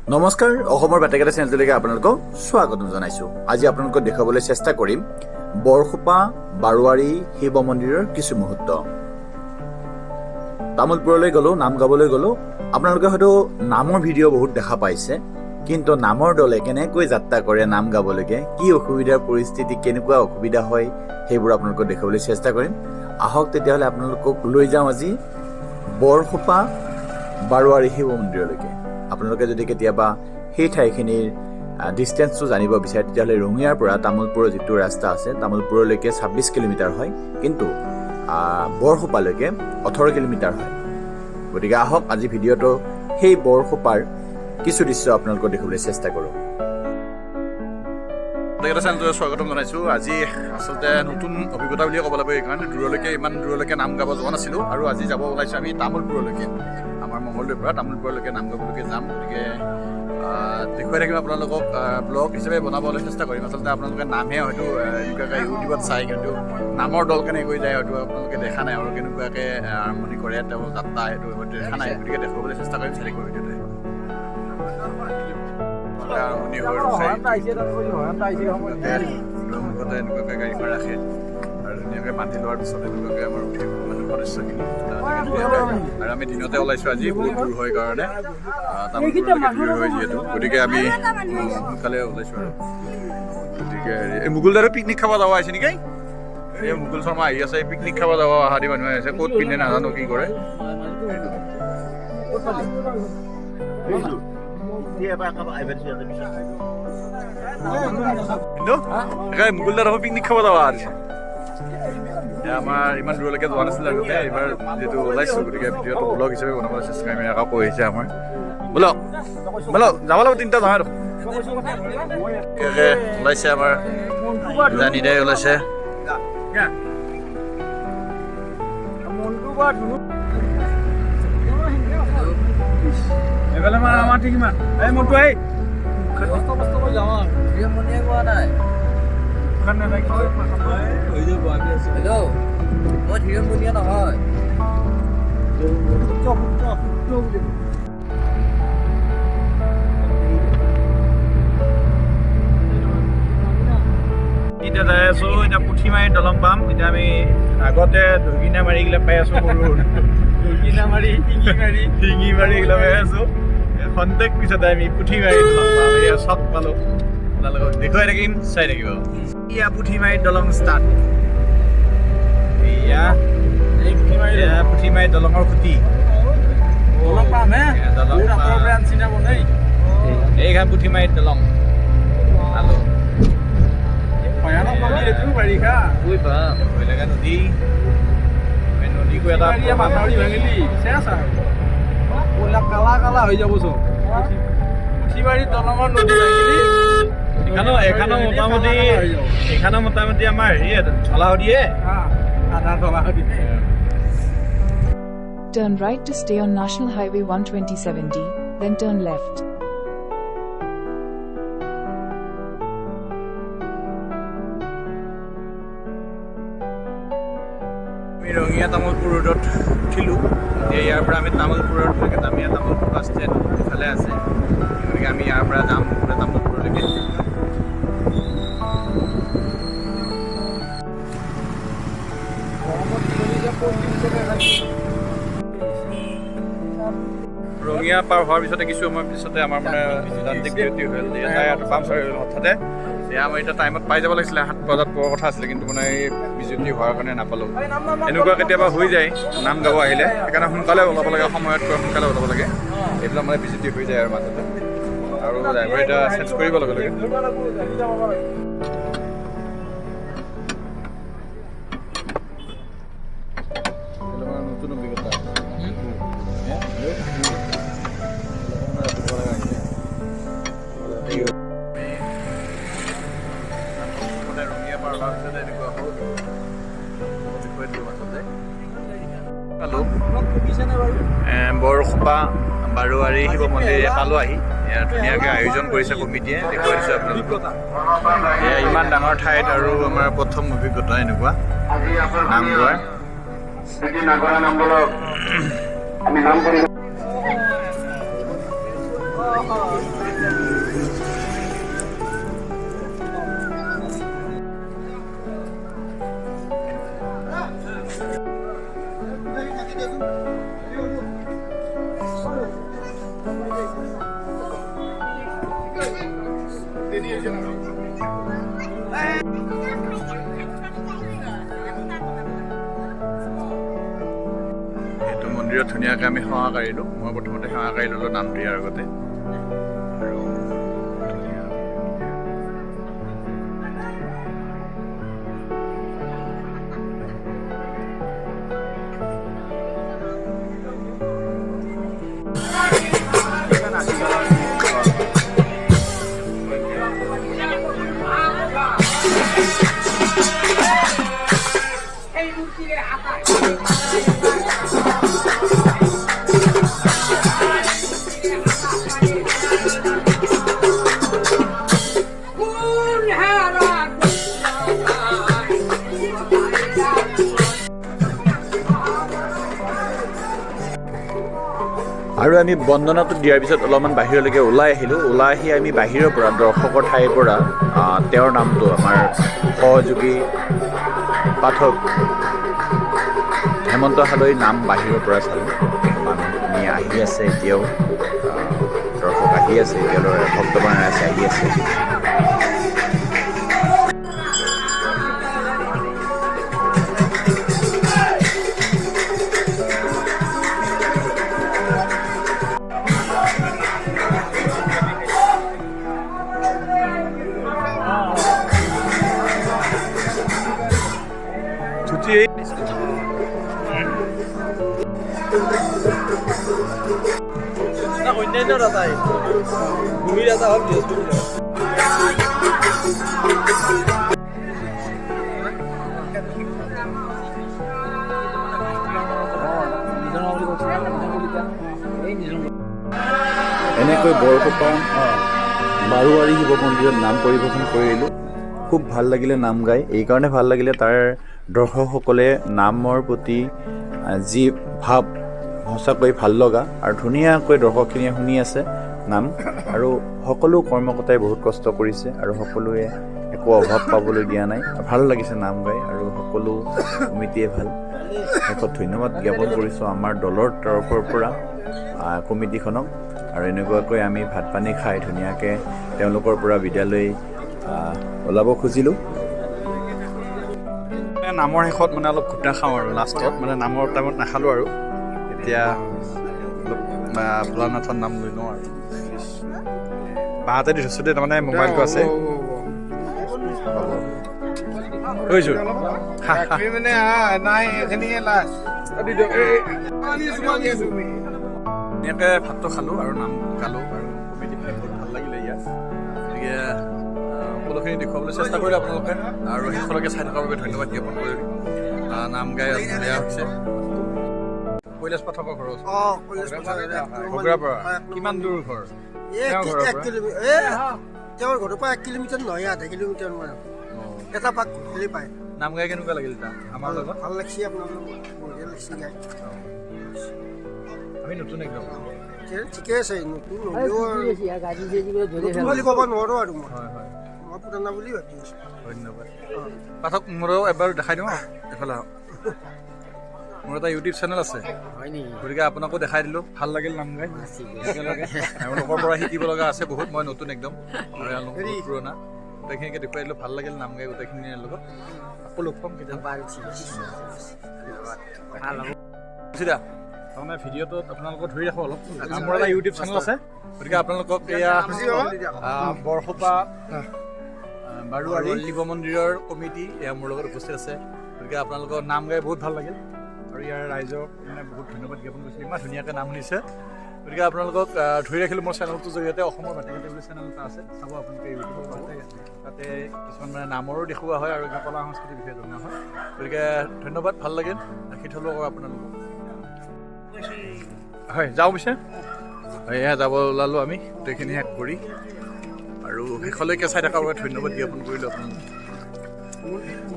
নমস্কাৰ অসমৰ বাটেকেটা চেনেললৈকে আপোনালোকক স্বাগতম জনাইছো। আজি আপোনালোকক দেখাবলৈ চেষ্টা কৰিম বৰখোপা বাৰোৱাৰী শিৱ মন্দিৰৰ কিছু মুহূৰ্ত। তামুলপুৰলৈ গলো, নাম গাবলৈ গলো। আপোনালোকে হয়তো নামৰ ভিডিঅ' বহুত দেখা পাইছে, কিন্তু নামৰ দলে কেনেকৈ যাত্ৰা কৰে নাম গাবলৈকে, কি অসুবিধাৰ পৰিস্থিতি, কেনেকুৱা অসুবিধা হয়, সেইবোৰ আপোনালোকক দেখাবলৈ চেষ্টা কৰিম। আহক তেতিয়াহ'লে আপোনালোকক লৈ যাওঁ আজি বৰখোপা বাৰোৱাৰী শিৱ মন্দিৰলৈকে। আপোনালোকে যদি কেতিয়াবা সেই ঠাইখিনিৰ ডিষ্টেঞ্চটো জানিব বিচাৰে তেতিয়াহ'লে ৰঙিয়াৰ পৰা তামুলপুৰৰ যিটো ৰাস্তা আছে তামুলপুৰলৈকে 26 কিলোমিটাৰ হয়, কিন্তু বৰখোপালৈকে 18 কিলোমিটাৰ হয়। গতিকে আহক আজি ভিডিঅ'টো সেই বৰখোপাৰ কিছু দৃশ্য আপোনালোকক দেখাবলৈ চেষ্টা কৰোঁ। চেনেলটোলৈ স্বাগতম জনাইছোঁ। আজি আচলতে নতুন অভিজ্ঞতা বুলিয়ে ক'ব লাগিব, এইকাৰণে ইমান দূৰলৈকে নাম গাব যোৱা নাছিলোঁ, আৰু আজি যাব ওলাইছোঁ আমি তামুলপুৰলৈকে। আমাৰ মঙলদৈৰ পৰা তামুলপুৰলৈকে নাম গাবলৈকে যাম। গতিকে দেখুৱাই থাকিম আপোনালোকক, ব্লগ হিচাপে বনাবলৈ চেষ্টা কৰিম। আচলতে আপোনালোকে নামহে হয়তো এনেকুৱাকৈ ইউটিউবত চাই, কিন্তু নামৰ দল কেনেকৈ যায় হয়তো আপোনালোকে দেখা নাই, আৰু কেনেকুৱাকৈ আৰম্ভণি কৰে তেওঁ যাত্ৰা সেইটো হয়তো দেখা নাই। গতিকে দেখুৱাবলৈ চেষ্টা কৰিম চাই থাকিব ভিডিঅ'টোৱে। আৰম্ভণি হৈ মুখতে এনেকুৱাকৈ গাড়ীখন ৰাখে আৰু ধুনীয়াকৈ বান্ধি লোৱাৰ পিছত এনেকুৱাকৈ আমাৰ সদস্যখিনি, আৰু আমি দিনতে ওলাইছোঁ আজি, বহুত দূৰ হয় কাৰণে, তামুলপুৰলৈকে দূৰ হয় যিহেতু, গতিকে আমি সোনকালে ওলাইছোঁ। আৰু গতিকে এই মুকুল দাৰো পিকনিক খাব যাব আহিছে নেকি? এই মুকুল শৰ্মা আহি আছে, পিকনিক খাব যাব অহা দি মানুহ আহিছে। ক'ত পিন্ধে নাজানো, কি কৰে। মুকুল দাৰ পিকনিক খাব যাব আহিছে। আমাৰ ইমান দূৰলৈকে যোৱা নাছিলে আগতে, এইবাৰ যিহেতু ওলাইছোঁ গতিকে ভিডিঅ'টো ব্লগ হিচাপে বনাবলৈ চেষ্টা কৰিম। আকৌ কৈ আহিছে আমাৰ বলক বলক যাব লাগিব, তিনিটা যাওঁ আৰু ওলাইছে আমাৰ জানিদাই ওলাইছে। এইফালে আমাৰ ঠিক ইমান এই মনটো আহি এতিয়া যাই আছো। এতিয়া পুঠিমাৰী দলং পাম। এতিয়া আমি আগতে দৰ্গিনা মাৰি এইগিলা পাই আছো, দৰ্গিনা মাৰি শিঙি মাৰি এইগিলা পাই আছো। খন্তেক পিছতে আমি পুঠিমাৰী দলং পাম। এয়া চব পালো, আপোনালোকক দেখুৱাই থাকিম, চাই থাকিব। এয়া পুঠিমাৰী দলং ষ্টাৰ্ট। এয়া পুঠিমাৰী দলঙৰ খুঁটি, এইখন পুঠিমাৰী দলং পালো। নদীকো এটা কালা কালা হৈ যাব চব। পুঠিমাৰী দলঙৰ নদী এখানো মোটামুটি আমাৰ হেৰি ধলাশদিয়ে আধা ধলাশদি। Turn right to stay on National Highway 127D, then turn left. আমি ৰঙিয়া তামুলপুৰ ৰোডত উঠিলোঁ। এতিয়া ইয়াৰ পৰা আমি তামুলপুৰত আমি তামুলপুৰ বাছ ষ্টেণ্ড ইফালে আছে, গতিকে আমি ইয়াৰ পৰা যাম তামুলপুৰলৈকে। ৰঙিয়া পাৰ হোৱাৰ পিছতে কিছু সময়ৰ পিছতে আমাৰ মানে যান্ত্ৰিক বিৰতি হ'ল, পামচাৰ হ'ল হঠাতে। এয়া আমাৰ এতিয়া টাইমত পাই যাব লাগিছিলে, 7 বজাত পোৱাৰ কথা আছিলে, কিন্তু মানে এই বিজুতি হোৱাৰ কাৰণে নাপালোঁ। এনেকুৱা কেতিয়াবা হৈ যায় নাম গাব আহিলে, সেইকাৰণে সোনকালে ওলাব লাগে, সময়তকৈ সোনকালে ওলাব লাগে। এইবিলাক মানে বিজুতি হৈ যায় আৰু মাজতে, আৰু ড্ৰাইভাৰ এতিয়া চেঞ্জ কৰিব লগে লগে। নতুন অভিজ্ঞতা বৰখোপা বাৰোৱাৰী শিৱ মন্দিৰ পালোঁ আহি। ইয়াত ধুনীয়াকৈ আয়োজন কৰিছে কমিটিয়ে, দেখুৱাই দিছোঁ আপোনালোকক। ইমান ডাঙৰ ঠাইত আৰু আমাৰ প্ৰথম অভিজ্ঞতা এনেকুৱা নাম গোৱাৰ। এইটো মন্দিৰত ধুনীয়াকৈ আমি সেৱা কাঢ়িলোঁ মই প্ৰথমতে সেৱা কাঢ়ি ল'লোঁ নাম দিয়াৰ আগতে আৰু আৰু আমি বন্দনাটো দিয়াৰ পিছত অলপমান বাহিৰলৈকে ওলাই আহিলোঁ ওলাই আহি আমি বাহিৰৰ পৰা দৰ্শকৰ ঠাইৰ পৰা তেওঁৰ নামটো আমাৰ সহযোগী পাঠক হেমন্ত হালৈৰ নাম বাহিৰৰ পৰা চালোঁ মানুহখিনি আহি আছে এতিয়াও দৰ্শক আহি আছে এতিয়ালৈ ভক্তবান আছে আহি আছে অন্যান্য দাদাই ভূমি দাদা হল বৃহস্পতি এনেকৈ বৰকপা বাৰুৱাৰী শিৱ মন্দিৰত নাম পৰিৱেশন কৰিলোঁ খুব ভাল লাগিলে নাম গাই এইকাৰণে ভাল লাগিলে তাৰ দৰ্শকসকলে নামৰ প্ৰতি যি ভাৱ সঁচাকৈ ভাল লগা আৰু ধুনীয়াকৈ দৰ্শকখিনিয়ে শুনি আছে নাম আৰু সকলো কৰ্মকৰ্তাই বহুত কষ্ট কৰিছে আৰু সকলোৱে একো অভাৱ পাবলৈ দিয়া নাই ভাল লাগিছে নাম গাই আৰু সকলো কমিটিয়ে ভাল শেষত ধন্যবাদ জ্ঞাপন কৰিছোঁ আমাৰ দলৰ তৰফৰ পৰা কমিটিখনক আৰু এনেকুৱাকৈ আমি ভাত পানী খাই ধুনীয়াকৈ তেওঁলোকৰ পৰা বিদ্যালয় ওলাব খুজিলোঁ নামৰ শেষত মানে অলপ ঘুটা খাওঁ আৰু লাষ্টত মানে নামৰ টাইমত নাখালোঁ আৰু এতিয়া ভোলানাথৰ নাম লৈ লওঁ আৰু বাহঁতে দি থৈছোঁ দেই তাৰমানে মোবাইলটো আছে কৈছোঁ ধুনীয়াকৈ ভাতটো খালোঁ আৰু নাম গালোঁ আৰু কমিটিখিনি বহুত ভাল লাগিলে ইয়াত গতিকে সকলোখিনি দেখুৱাবলৈ চেষ্টা কৰিলে আপোনালোকে আৰু শেষলৈকে চাই থকাৰ বাবে ধন্যবাদ জ্ঞাপন কৰিলোঁ নাম গাই বেয়া হৈছে কৈলাশ পাঠকৰ ঘৰ বগুড়াৰ পৰা কিমান দূৰ ঘৰ তেওঁৰ ঘৰৰ পৰা 1 কিলোমিটাৰ নহয় আধা কিলোমিটাৰ মান এটা পাক ঘূৰি পায় নাম গাই কেনেকুৱা লাগিল তাৰ আমাৰ লগত ভাল লাগিছে আপোনালোক বঢ়িয়া লাগিছে গাই আমি নতুন একদম ঠিকে আছে নতুন হ'লেও নতুন বুলি ক'ব নোৱাৰোঁ আৰু মই পুৰণা বুলি ভাবি আছোঁ ধন্যবাদ পাঠক মোৰো এবাৰ দেখাই দিওঁ এইফালে মোৰ এটা ইউটিউব চেনেল আছে গতিকে আপোনাকো দেখাই দিলোঁ ভাল লাগিল নাম গাই একেলগে এওঁলোকৰ পৰা শিকিব লগা আছে বহুত মই নতুন একদম আৰু এওঁলোক পুৰণা গোটেইখিনিকে দেখুৱাই দিলোঁ ভাল লাগিল নাম গাই গোটেইখিনিৰ লগত আকৌ লগ পাম কেতিয়াবা তাৰমানে ভিডিঅ'টোত আপোনালোকক ধৰি ৰাখোঁ অলপ মোৰ এটা ইউটিউব চেনেল আছে গতিকে আপোনালোকক এয়া বৰসোপা বাৰুৱাৰী শিৱ মন্দিৰৰ কমিটি এয়া মোৰ লগত উপস্থিত আছে গতিকে আপোনালোকৰ নাম গাই বহুত ভাল লাগিল আৰু ইয়াৰ ৰাইজক মানে বহুত ধন্যবাদ জ্ঞাপন কৰিছোঁ ইমান ধুনীয়াকৈ নাম শুনিছে গতিকে আপোনালোকক ধৰি ৰাখিলোঁ মোৰ চেনেলটোৰ জৰিয়তে অসমৰ বাতৰি বুলি চেনেল এটা আছে চাব আপোনালোকে ইউটিউবত পাব তাতে কিছুমান মানে নামৰো দেখুওৱা হয় আৰু কলা সংস্কৃতিৰ বিষয়ে জনোৱা হয় গতিকে ধন্যবাদ ভাল লাগিল ৰাখি থ'লোঁ আকৌ আপোনালোকক হয় যাওঁ পিছে এয়া যাব ওলালোঁ আমি গোটেইখিনি শেষ কৰি আৰু শেষলৈকে চাই থকাৰ বাবে ধন্যবাদ জ্ঞাপন কৰিলোঁ আপোনালোকক